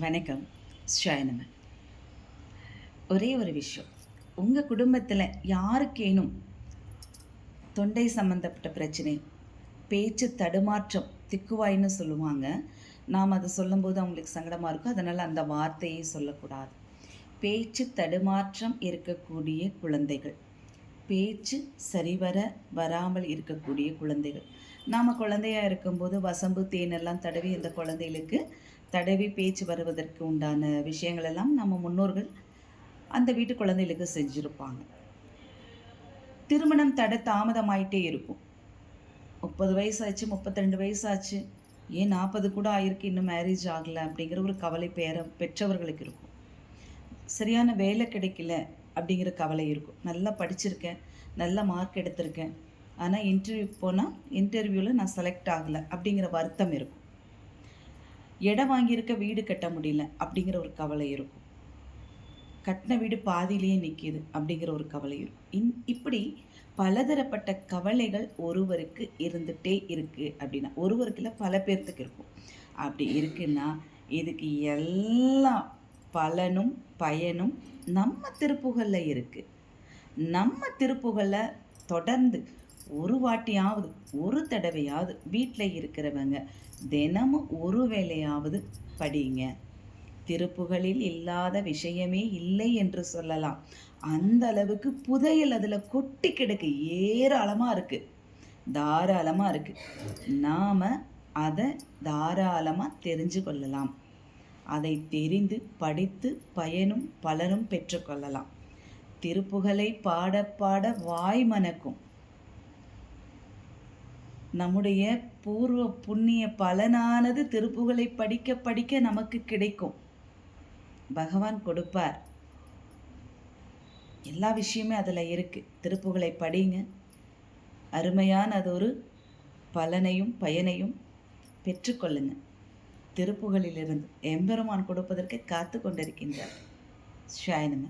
வணக்கம். ஷாயனம. ஒரே ஒரு விஷயம். உங்கள் குடும்பத்தில் யாருக்கேனும் தொண்டை சம்மந்தப்பட்ட பிரச்சனை, பேச்சு தடுமாற்றம், திக்குவாயின்னு சொல்லுவாங்க. நாம் அதை சொல்லும்போது அவங்களுக்கு சங்கடமாக இருக்கும். அதனால் அந்த வார்த்தையை சொல்லக்கூடாது. பேச்சு தடுமாற்றம் இருக்கக்கூடிய குழந்தைகள், பேச்சு சரிவர வராமல் இருக்கக்கூடிய குழந்தைகள். நாம் குழந்தையாக இருக்கும்போது வசம்பு தேனெல்லாம் தடவி இந்த குழந்தைகளுக்கு தடவி பேச்சு வருவதற்கு உண்டான விஷயங்கள் எல்லாம் நம்ம முன்னோர்கள் அந்த வீட்டு குழந்தைகளுக்கு செஞ்சுருப்பாங்க. திருமணம் தாமதமாயிட்டே இருக்கும். 30 வயசாச்சு, 32 வயசாச்சு, ஏன் 40 கூட ஆயிருக்கு, இன்னும் மேரேஜ் ஆகலை அப்படிங்கிற ஒரு கவலை பெற்றவர்களுக்கு இருக்கும். சரியான வேலை கிடைக்கல அப்படிங்கிற கவலை இருக்கும். நல்லா படிச்சிருக்கேன், நல்ல மார்க் எடுத்திருக்கேன், ஆனால் இன்டர்வியூவில் நான் செலக்ட் ஆகலை அப்படிங்கிற வருத்தம் இருக்கும். இடம் வாங்கியிருக்க வீடு கட்ட முடியல அப்படிங்கிற ஒரு கவலை இருக்கும். கட்டின வீடு பாதியிலேயே நிற்கிது அப்படிங்கிற ஒரு கவலை இருக்கும். இப்படி பலதரப்பட்ட கவலைகள் ஒருவருக்கு இருந்துகிட்டே இருக்குது அப்படின்னா, ஒருவருக்குல பல பேர்த்துக்கு இருக்கும். அப்படி இருக்குன்னா இதுக்கு எல்லா பலனும் பயனும் நம்ம திருப்புகளில் இருக்குது. நம்ம திருப்புகளில் தொடர்ந்து ஒரு வாட்டியாவது, ஒரு தடவையாவது வீட்டில் இருக்கிறவங்க தினமும் ஒரு வேளையாவது படிங்க. திருப்புகளில் இல்லாத விஷயமே இல்லை என்று சொல்லலாம். அந்த அளவுக்கு புதையல் அதில் கொட்டி கிடக்கு, ஏராளமாக இருக்குது, தாராளமாக இருக்குது. நாம் அதை தாராளமாக தெரிஞ்சு கொள்ளலாம். அதை தெரிந்து படித்து பயனும் பலனும் பெற்றுக்கொள்ளலாம். திருப்புகளை பாட பாட வாய் மணக்கும். நம்முடைய பூர்வ புண்ணிய பலனானது திருப்புகளை படிக்க படிக்க நமக்கு கிடைக்கும். பகவான் கொடுப்பார். எல்லா விஷயமே அதில் இருக்குது. திருப்புகளை படிங்க. அருமையான அது ஒரு பலனையும் பயனையும் பெற்றுக்கொள்ளுங்க. திருப்புகளிலிருந்து எம்பெருமான் கொடுப்பதற்கு காத்து கொண்டிருக்கின்றார். ஷாயனம.